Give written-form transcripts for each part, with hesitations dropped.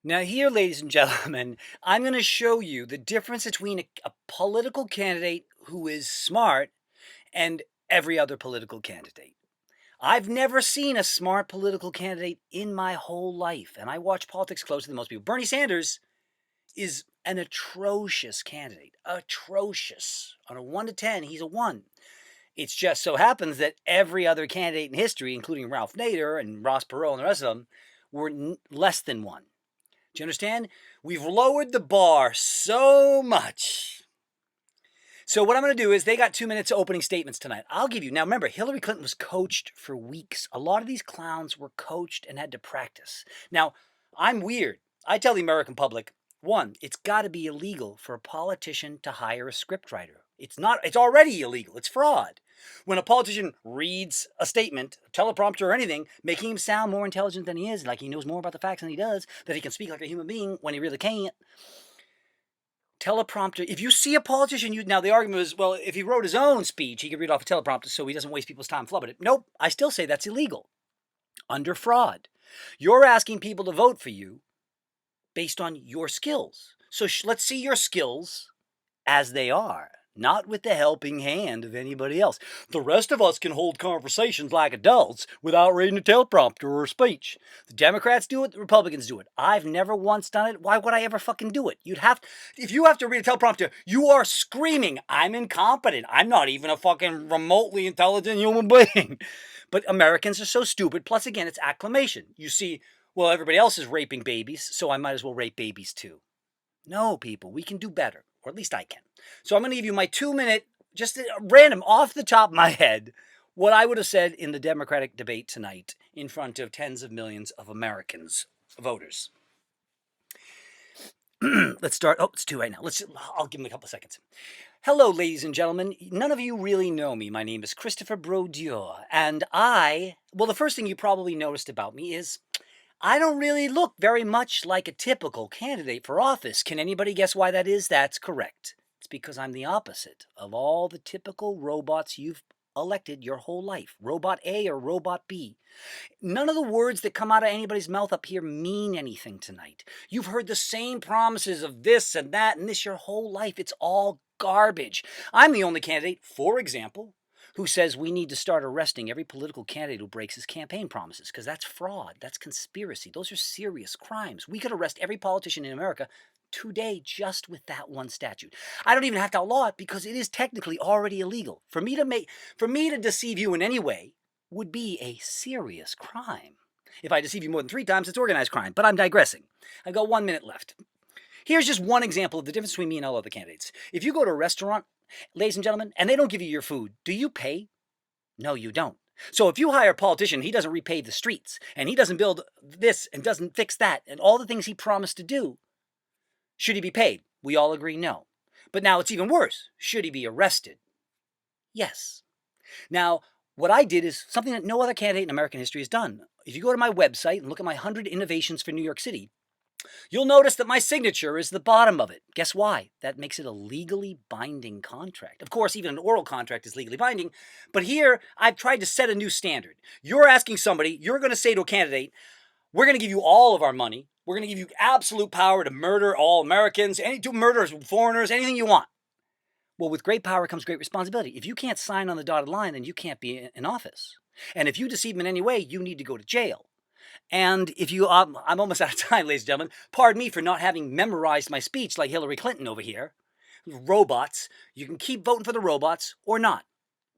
Now, here, ladies and gentlemen, I'm going to show you the difference between a political candidate who is smart and every other political candidate. I've never seen a smart political candidate in my whole life, and I watch politics closer than most people. Bernie Sanders is an atrocious candidate. Atrocious. On a 1 to 10, he's a 1. It just so happens that every other candidate in history, including Ralph Nader and Ross Perot and the rest of them, were less than 1. Do you understand? We've lowered the bar so much. So what I'm going to do is they got 2 minutes of opening statements tonight. I'll give you. Now remember, Hillary Clinton was coached for weeks. A lot of these clowns were coached and had to practice. Now, I'm weird. I tell the American public, one, it's got to be illegal for a politician to hire a scriptwriter. It's already illegal. It's fraud. When a politician reads a statement, a teleprompter or anything, making him sound more intelligent than he is, like he knows more about the facts than he does, that he can speak like a human being when he really can't. Teleprompter, if you see a politician, now the argument is, well, if he wrote his own speech, he could read off a teleprompter so he doesn't waste people's time flubbing it. Nope, I still say that's illegal. Under fraud. You're asking people to vote for you based on your skills. So let's see your skills as they are, not with the helping hand of anybody else. The rest of us can hold conversations like adults without reading a teleprompter or a speech. The Democrats do it, the Republicans do it. I've never once done it. Why would I ever fucking do it? If you have to read a teleprompter, you are screaming, I'm incompetent. I'm not even a fucking remotely intelligent human being. But Americans are so stupid. Plus, again, it's acclamation. You see, well, everybody else is raping babies, so I might as well rape babies too. No, people, we can do better. Or at least I can. So I'm going to give you my 2-minute, just random, off the top of my head, what I would have said in the Democratic debate tonight in front of tens of millions of Americans, voters. Let's start. Oh, it's 2 right now. I'll give them a couple of seconds. Hello, ladies and gentlemen. None of you really know me. My name is Christopher Brodeur, and the first thing you probably noticed about me is I don't really look very much like a typical candidate for office. Can anybody guess why that is? That's correct. It's because I'm the opposite of all the typical robots you've elected your whole life. Robot A or Robot B. None of the words that come out of anybody's mouth up here mean anything tonight. You've heard the same promises of this and that and this your whole life. It's all garbage. I'm the only candidate, for example, who says we need to start arresting every political candidate who breaks his campaign promises, because that's fraud, that's conspiracy, those are serious crimes. We could arrest every politician in America today just with that one statute. I don't even have to outlaw it because it is technically already illegal. For me to deceive you in any way would be a serious crime. If I deceive you more than 3 times, it's organized crime, but I'm digressing. I've got 1 minute left. Here's just one example of the difference between me and all other candidates. If you go to a restaurant, ladies and gentlemen, and they don't give you your food, do you pay? No, you don't. So if you hire a politician, he doesn't repave the streets, and he doesn't build this and doesn't fix that, and all the things he promised to do, should he be paid? We all agree no. But now it's even worse. Should he be arrested? Yes. Now, what I did is something that no other candidate in American history has done. If you go to my website and look at my 100 innovations for New York City, you'll notice that my signature is the bottom of it. Guess why? That makes it a legally binding contract. Of course, even an oral contract is legally binding, but here I've tried to set a new standard. You're asking somebody, you're going to say to a candidate, we're going to give you all of our money. We're going to give you absolute power to murder all Americans, to murder foreigners, anything you want. Well, with great power comes great responsibility. If you can't sign on the dotted line, then you can't be in office. And if you deceive them in any way, you need to go to jail. And if you, I'm almost out of time, ladies and gentlemen. Pardon me for not having memorized my speech like Hillary Clinton over here. Robots. You can keep voting for the robots or not.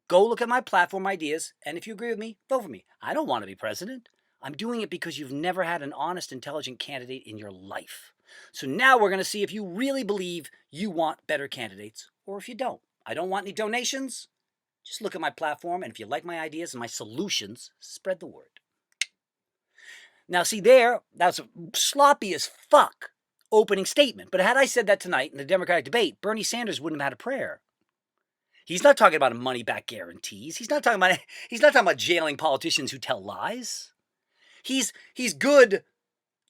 Go look at my platform ideas, and if you agree with me, vote for me. I don't want to be president. I'm doing it because you've never had an honest, intelligent candidate in your life. So now we're going to see if you really believe you want better candidates or if you don't. I don't want any donations. Just look at my platform, and if you like my ideas and my solutions, spread the word. Now, see there, that's a sloppy as fuck opening statement. But had I said that tonight in the Democratic debate, Bernie Sanders wouldn't have had a prayer. He's not talking about money-back guarantees. He's not talking about jailing politicians who tell lies. He's good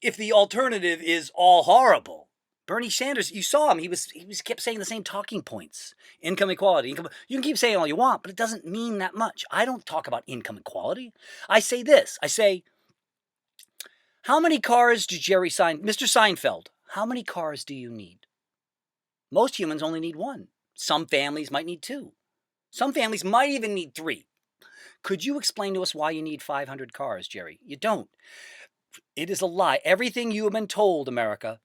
if the alternative is all horrible. Bernie Sanders, you saw him. He kept saying the same talking points. Income equality. You can keep saying all you want, but it doesn't mean that much. I don't talk about income equality. I say this. I say, How many cars do Mr. Seinfeld, how many cars do you need? Most humans only need one. Some families might need two. Some families might even need three. Could you explain to us why you need 500 cars, Jerry? You don't. It is a lie. Everything you have been told, America,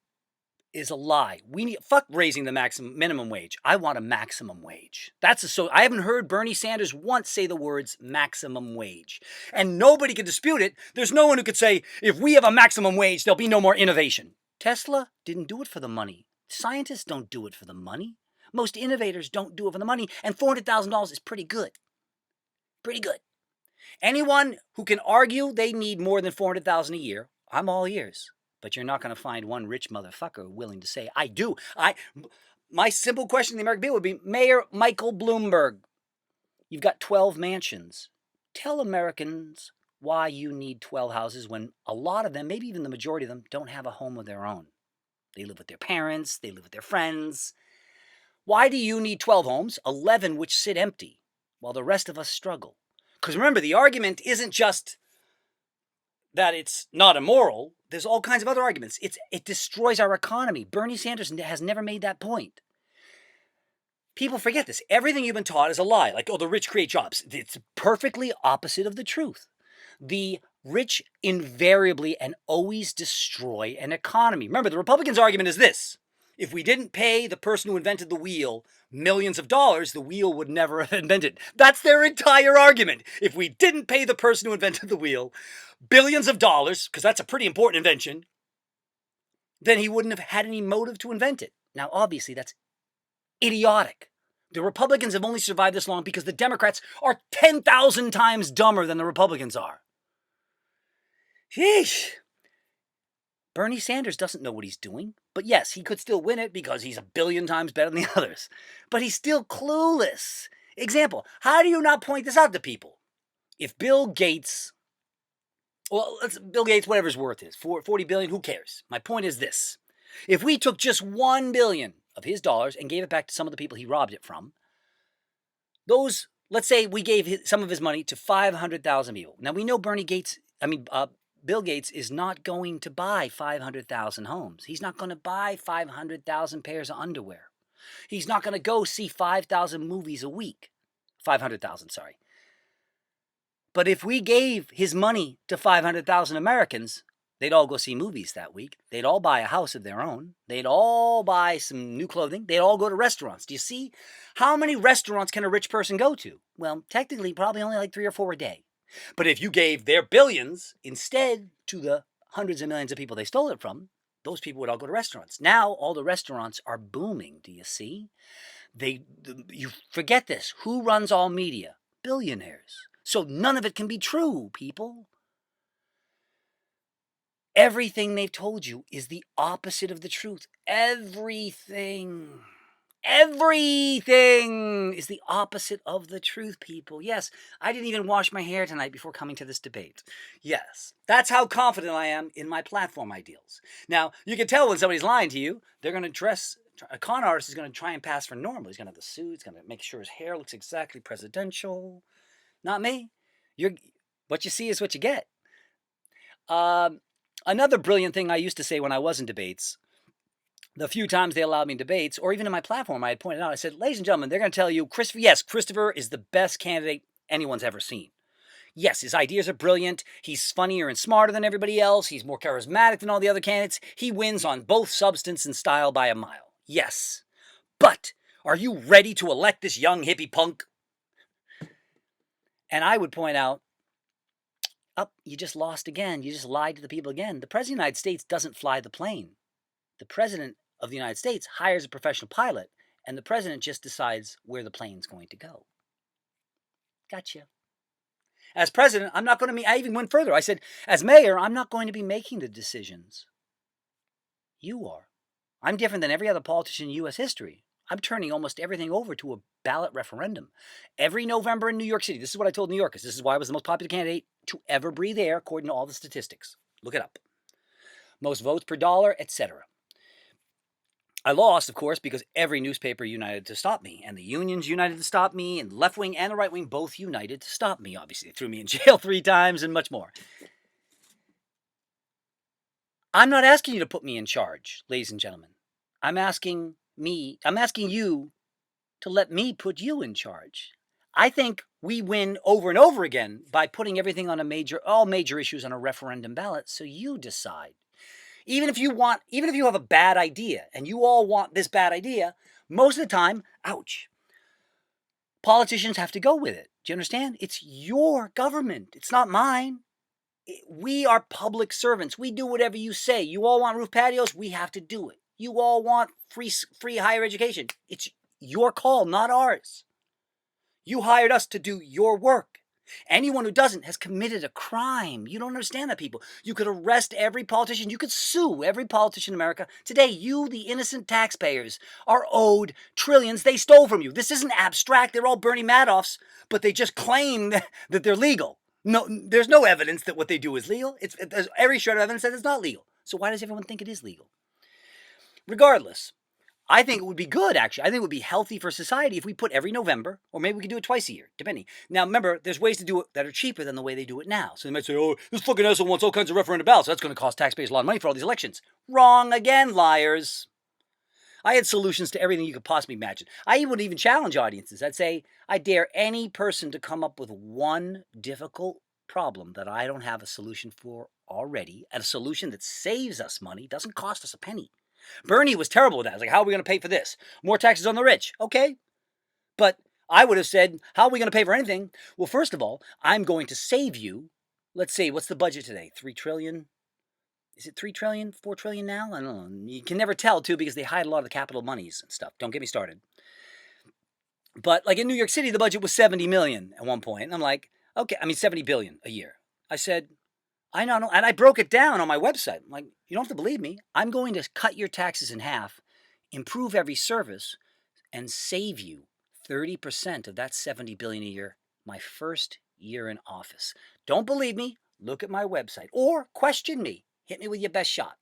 is a lie. Fuck raising the minimum wage. I want a maximum wage. I haven't heard Bernie Sanders once say the words maximum wage. And nobody can dispute it. There's no one who could say, if we have a maximum wage, there'll be no more innovation. Tesla didn't do it for the money. Scientists don't do it for the money. Most innovators don't do it for the money. And $400,000 is pretty good. Pretty good. Anyone who can argue they need more than $400,000 a year, I'm all ears. But you're not going to find one rich motherfucker willing to say, I do. My simple question to the American people would be, Mayor Michael Bloomberg, you've got 12 mansions. Tell Americans why you need 12 houses when a lot of them, maybe even the majority of them, don't have a home of their own. They live with their parents. They live with their friends. Why do you need 12 homes, 11 which sit empty, while the rest of us struggle? Because remember, the argument isn't just that it's not immoral. There's all kinds of other arguments. It destroys our economy. Bernie Sanders has never made that point. People forget this. Everything you've been taught is a lie. Like, the rich create jobs. It's perfectly opposite of the truth. The rich invariably and always destroy an economy. Remember, the Republicans' argument is this. If we didn't pay the person who invented the wheel millions of dollars, the wheel would never have invented. That's their entire argument. If we didn't pay the person who invented the wheel billions of dollars, because that's a pretty important invention, then he wouldn't have had any motive to invent it. Now, obviously, that's idiotic. The Republicans have only survived this long because the Democrats are 10,000 times dumber than the Republicans are. Sheesh. Bernie Sanders doesn't know what he's doing. But yes, he could still win it because he's a billion times better than the others. But he's still clueless. Example, how do you not point this out to people? If Bill Gates, Bill Gates, whatever his worth is, 40 billion, who cares? My point is this. If we took just 1 billion of his dollars and gave it back to some of the people he robbed it from, let's say we gave some of his money to 500,000 people. Now we know Bill Gates is not going to buy 500,000 homes. He's not going to buy 500,000 pairs of underwear. He's not going to go see 5,000 movies a week. 500,000, sorry. But if we gave his money to 500,000 Americans, they'd all go see movies that week. They'd all buy a house of their own. They'd all buy some new clothing. They'd all go to restaurants. Do you see? How many restaurants can a rich person go to? Well, technically, probably only like 3 or 4 a day. But if you gave their billions instead to the hundreds of millions of people they stole it from, those people would all go to restaurants. Now all the restaurants are booming. Do you see? You forget this. Who runs all media? Billionaires. So none of it can be true, people. Everything they've told you is the opposite of the truth. Everything is the opposite of the truth, people. Yes, I didn't even wash my hair tonight before coming to this debate. Yes, that's how confident I am in my platform ideals. Now, you can tell when somebody's lying to you. They're going to dress, a con artist is going to try and pass for normal. He's going to have the suit. He's going to make sure his hair looks exactly presidential. Not me. What you see is what you get. Another brilliant thing I used to say when I was in debates, the few times they allowed me in debates, or even in my platform, I had pointed out, I said, ladies and gentlemen, they're going to tell you, Christopher is the best candidate anyone's ever seen. Yes, his ideas are brilliant. He's funnier and smarter than everybody else. He's more charismatic than all the other candidates. He wins on both substance and style by a mile. Yes. But are you ready to elect this young hippie punk? And I would point out, you just lost again. You just lied to the people again. The President of the United States doesn't fly the plane. The President of the United States hires a professional pilot, and the President just decides where the plane's going to go. Gotcha. As President, I'm not going to I even went further. I said, as Mayor, I'm not going to be making the decisions. You are. I'm different than every other politician in U.S. history. I'm turning almost everything over to a ballot referendum. Every November in New York City, this is what I told New Yorkers. This is why I was the most popular candidate to ever breathe air, according to all the statistics. Look it up. Most votes per dollar, etc. I lost, of course, because every newspaper united to stop me, and the unions united to stop me, and the left wing and the right wing both united to stop me, obviously. They threw me in jail 3 times and much more. I'm not asking you to put me in charge, ladies and gentlemen. I'm asking you to let me put you in charge. I think we win over and over again by putting everything on all major issues on a referendum ballot so you decide. Even if you have a bad idea and you all want this bad idea, most of the time, ouch, politicians have to go with it. Do you understand? It's your government. It's not mine. We are public servants. We do whatever you say. You all want roof patios? We have to do it. You all want free higher education? It's your call, not ours. You hired us to do your work. Anyone who doesn't has committed a crime. You don't understand that, people. You could arrest every politician. You could sue every politician in America. Today, you, the innocent taxpayers, are owed trillions they stole from you. This isn't abstract. They're all Bernie Madoffs, but they just claim that they're legal. No, there's no evidence that what they do is legal. There's every shred of evidence that it's not legal. So why does everyone think it is legal? Regardless, I think it would be good, actually. I think it would be healthy for society if we put every November, or maybe we could do it twice a year, depending. Now, remember, there's ways to do it that are cheaper than the way they do it now. So they might say, oh, this fucking asshole wants all kinds of referendum ballots, so that's going to cost taxpayers a lot of money for all these elections. Wrong again, liars. I had solutions to everything you could possibly imagine. I would even challenge audiences. I'd say, I dare any person to come up with one difficult problem that I don't have a solution for already, and a solution that saves us money, doesn't cost us a penny. Bernie was terrible with that. I was like, how are we going to pay for this? More taxes on the rich. Okay. But I would have said, how are we going to pay for anything? Well, first of all, I'm going to save you. Let's see, what's the budget today? 3 trillion? Is it 3 trillion? 4 trillion now? I don't know. You can never tell, too, because they hide a lot of the capital monies and stuff. Don't get me started. But like in New York City, the budget was 70 million at one point. And I'm like, okay, 70 billion a year. I said, I know, and I broke it down on my website. I'm like, you don't have to believe me. I'm going to cut your taxes in half, improve every service, and save you 30% of that 70 billion a year my first year in office. Don't believe me? Look at my website or question me. Hit me with your best shot.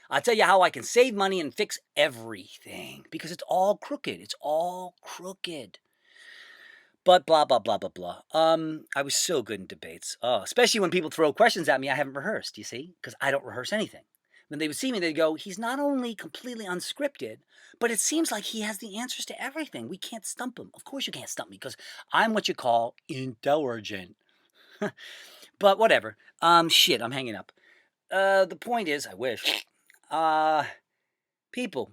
I'll tell you how I can save money and fix everything because it's all crooked. It's all crooked. But blah, blah, blah, blah, blah. I was so good in debates. Especially when people throw questions at me I haven't rehearsed, you see? Because I don't rehearse anything. When they would see me, they'd go, he's not only completely unscripted, but it seems like he has the answers to everything. We can't stump him. Of course you can't stump me because I'm what you call intelligent. But whatever. Shit, I'm hanging up. The point is, I wish. People,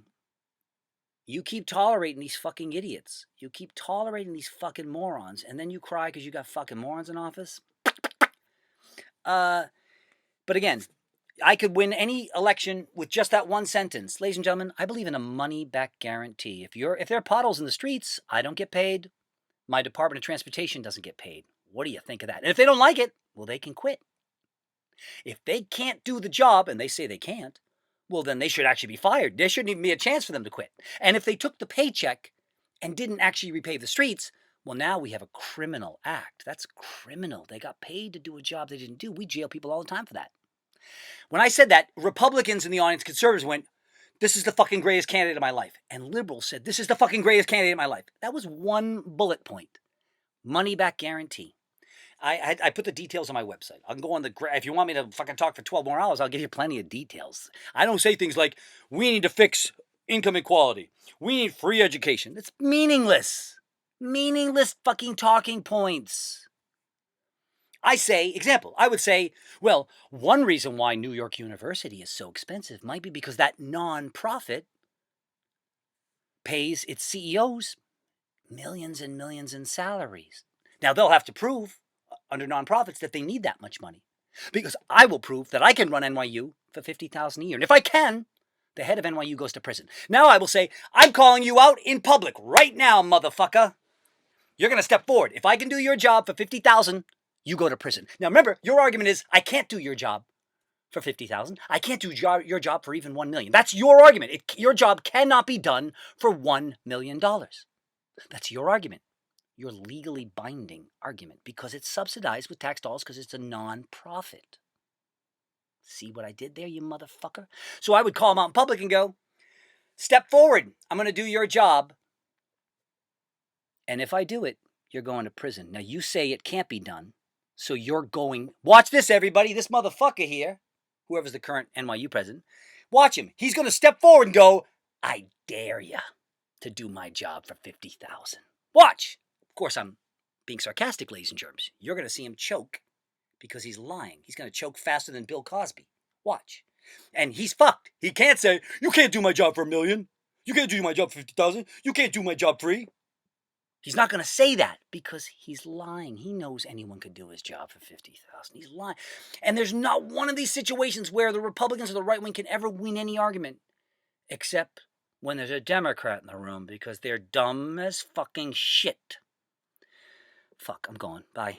you keep tolerating these fucking idiots. You keep tolerating these fucking morons, and then you cry because you got fucking morons in office. But again, I could win any election with just that one sentence. Ladies and gentlemen, I believe in a money-back guarantee. If there are potholes in the streets, I don't get paid. My Department of Transportation doesn't get paid. What do you think of that? And if they don't like it, well, they can quit. If they can't do the job, and they say they can't, well, then they should actually be fired. There shouldn't even be a chance for them to quit. And if they took the paycheck and didn't actually repave the streets, well, now we have a criminal act. That's criminal. They got paid to do a job they didn't do. We jail people all the time for that. When I said that, Republicans in the audience, conservatives went, this is the fucking greatest candidate of my life. And liberals said, this is the fucking greatest candidate of my life. That was one bullet point. Money back guarantee. I put the details on my website. I can go on if you want me to fucking talk for 12 more hours, I'll give you plenty of details. I don't say things like, we need to fix income equality. We need free education. It's meaningless. Meaningless fucking talking points. I would say, well, one reason why New York University is so expensive might be because that nonprofit pays its CEOs millions and millions in salaries. Now, they'll have to prove under nonprofits that they need that much money. Because I will prove that I can run NYU for $50,000 a year. And if I can, the head of NYU goes to prison. Now I will say, I'm calling you out in public right now, motherfucker. You're going to step forward. If I can do your job for $50,000, you go to prison. Now remember, your argument is, I can't do your job for $50,000. I can't do your job for even $1 million. That's your argument. Your job cannot be done for $1 million. That's your argument. Your legally binding argument because it's subsidized with tax dollars because it's a non-profit. See what I did there, you motherfucker? So I would call them out in public and go, step forward. I'm going to do your job. And if I do it, you're going to prison. Now you say it can't be done. So you're going, watch this, everybody. This motherfucker here whoever's the current NYU president, watch him. He's going to step forward and go, I dare ya to do my job for $50,000. Watch. Of course, I'm being sarcastic, ladies and germs. You're going to see him choke because he's lying. He's going to choke faster than Bill Cosby. Watch. And he's fucked. He can't say, you can't do my job for $1 million. You can't do my job for $50,000. You can't do my job free. He's not going to say that because he's lying. He knows anyone could do his job for $50,000. He's lying. And there's not one of these situations where the Republicans or the right wing can ever win any argument, except when there's a Democrat in the room because they're dumb as fucking shit. Fuck, I'm going. Bye.